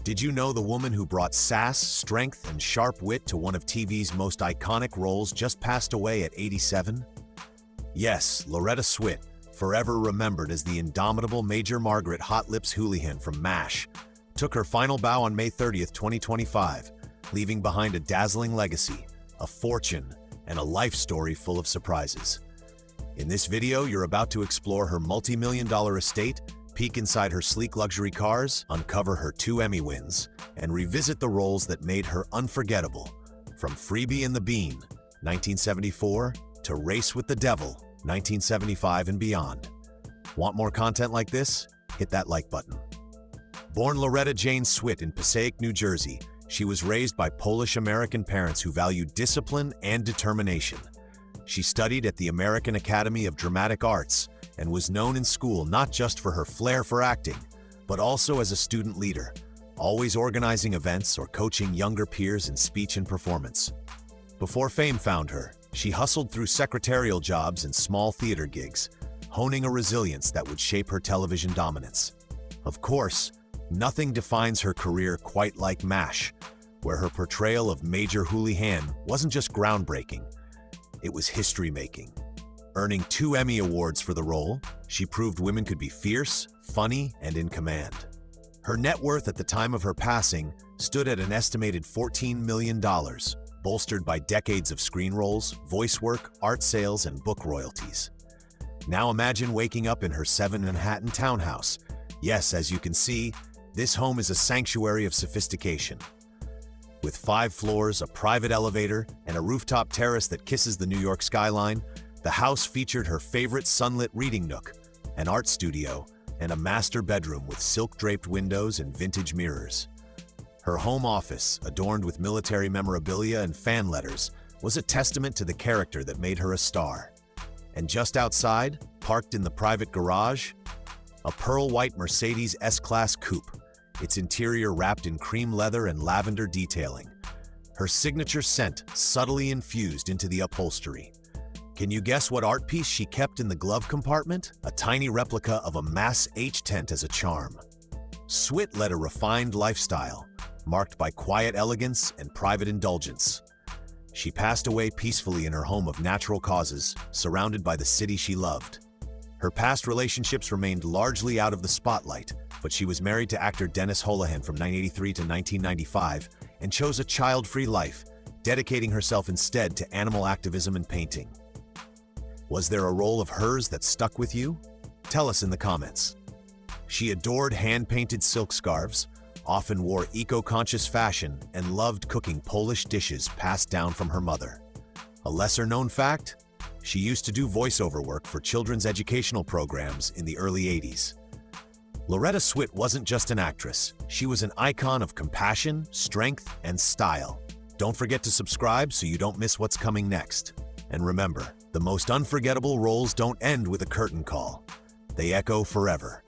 Did you know the woman who brought sass, strength, and sharp wit to one of TV's most iconic roles just passed away at 87? Yes, Loretta Swit, forever remembered as the indomitable Major Margaret Hot Lips Houlihan from MASH, took her final bow on May 30th, 2025, leaving behind a dazzling legacy, a fortune, and a life story full of surprises. In this video, you're about to explore her multi-million-dollar estate, peek inside her sleek luxury cars, uncover her 2 Emmy wins, and revisit the roles that made her unforgettable, from Freebie and the Bean, 1974, to Race with the Devil, 1975 and beyond. Want more content like this? Hit that like button. Born Loretta Jane Swit in Passaic, New Jersey, she was raised by Polish-American parents who valued discipline and determination. She studied at the American Academy of Dramatic Arts and was known in school not just for her flair for acting, but also as a student leader, always organizing events or coaching younger peers in speech and performance. Before fame found her, she hustled through secretarial jobs and small theater gigs, honing a resilience that would shape her television dominance. Of course, nothing defines her career quite like MASH, where her portrayal of Major Houlihan wasn't just groundbreaking, it was history-making. Earning 2 Emmy Awards for the role, she proved women could be fierce, funny, and in command. Her net worth at the time of her passing stood at an estimated $14 million, bolstered by decades of screen roles, voice work, art sales, and book royalties. Now imagine waking up in her 7 Manhattan townhouse. Yes, as you can see, this home is a sanctuary of sophistication. With 5 floors, a private elevator, and a rooftop terrace that kisses the New York skyline, the house featured her favorite sunlit reading nook, an art studio, and a master bedroom with silk-draped windows and vintage mirrors. Her home office, adorned with military memorabilia and fan letters, was a testament to the character that made her a star. And just outside, parked in the private garage, a pearl-white Mercedes S-Class coupe, its interior wrapped in cream leather and lavender detailing. Her signature scent subtly infused into the upholstery. Can you guess what art piece she kept in the glove compartment? A tiny replica of a Mass H tent as a charm. Swit led a refined lifestyle, marked by quiet elegance and private indulgence. She passed away peacefully in her home of natural causes, surrounded by the city she loved. Her past relationships remained largely out of the spotlight, but she was married to actor Dennis Houlihan from 1983 to 1995 and chose a child-free life, dedicating herself instead to animal activism and painting. Was there a role of hers that stuck with you? Tell us in the comments. She adored hand-painted silk scarves, often wore eco-conscious fashion, and loved cooking Polish dishes passed down from her mother. A lesser-known fact? She used to do voiceover work for children's educational programs in the early 80s. Loretta Swit wasn't just an actress. She was an icon of compassion, strength, and style. Don't forget to subscribe so you don't miss what's coming next. And remember, the most unforgettable roles don't end with a curtain call. They echo forever.